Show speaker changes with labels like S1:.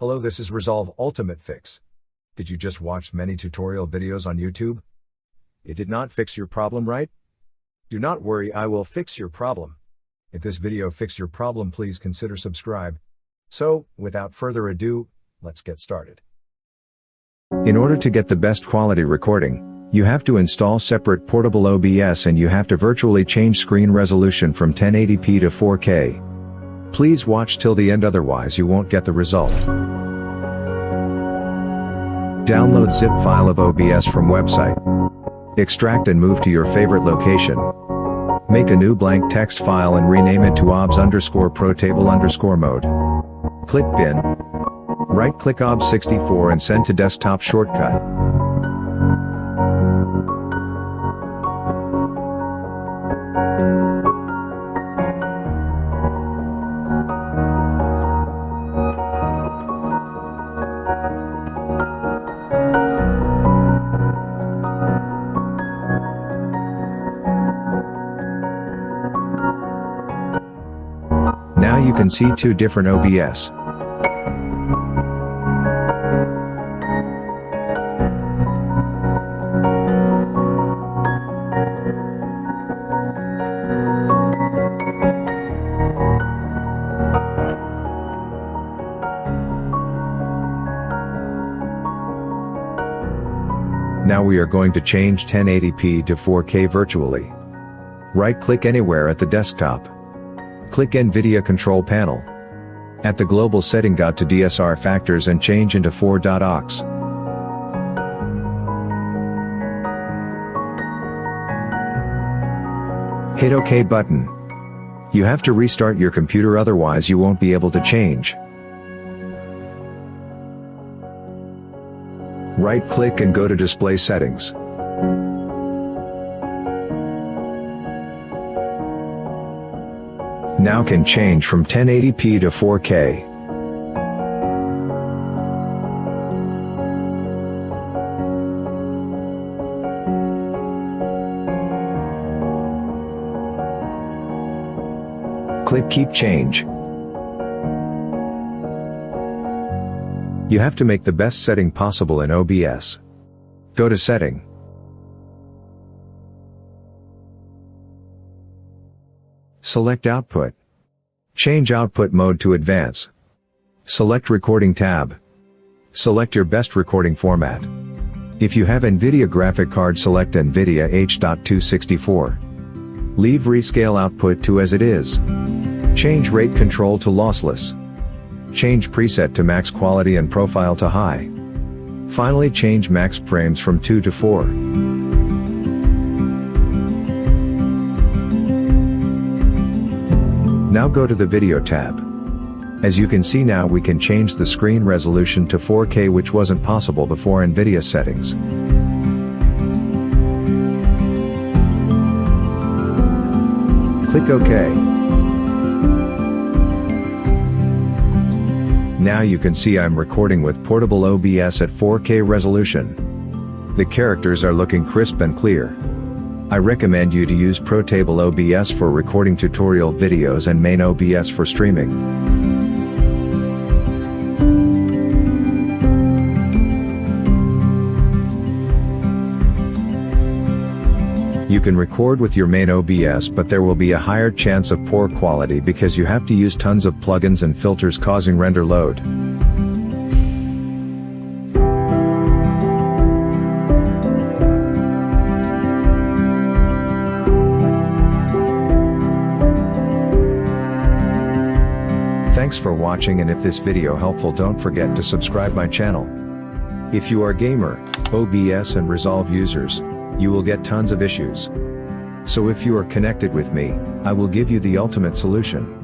S1: Hello, this is Resolve Ultimate Fix. Did you just watch many tutorial videos on YouTube? It did not fix your problem, right? Do not worry, I will fix your problem. If this video fixed your problem, please consider subscribe. So, without further ado, let's get started. In order to get the best quality recording, you have to install separate portable OBS and you have to virtually change screen resolution from 1080p to 4K. Please watch till the end, otherwise you won't get the result. Download zip file of OBS from website. Extract and move to your favorite location. Make a new blank text file and rename it to obs_protable_mode. Click bin. Right-click obs64 and send to desktop shortcut. Now you can see two different OBS. Now we are going to change 1080p to 4K virtually. Right-click anywhere at the desktop. Click Nvidia control panel. At the global setting, go to DSR factors and change into 4.aux. Hit OK button. You have to restart your computer, otherwise you won't be able to change. Right-click and go to display settings. Now can change from 1080p to 4K. Click Keep Change. You have to make the best setting possible in OBS. Go to Setting. Select Output. Change output mode to Advance. Select Recording tab. Select your best recording format. If you have Nvidia graphic card, select Nvidia H.264. Leave Rescale output to as it is. Change rate control to lossless. Change preset to max quality and profile to high. Finally, change max frames from 2 to 4. Now go to the Video tab. As you can see, now we can change the screen resolution to 4K, which wasn't possible before Nvidia settings. Click OK. Now you can see I'm recording with portable OBS at 4K resolution. The characters are looking crisp and clear. I recommend you to use Protable OBS for recording tutorial videos and Main OBS for streaming. You can record with your main OBS, but there will be a higher chance of poor quality because you have to use tons of plugins and filters causing render load. Thanks for watching, and if this video helpful, don't forget to subscribe my channel. If you are gamer, OBS and Resolve users, you will get tons of issues. So if you are connected with me, I will give you the ultimate solution.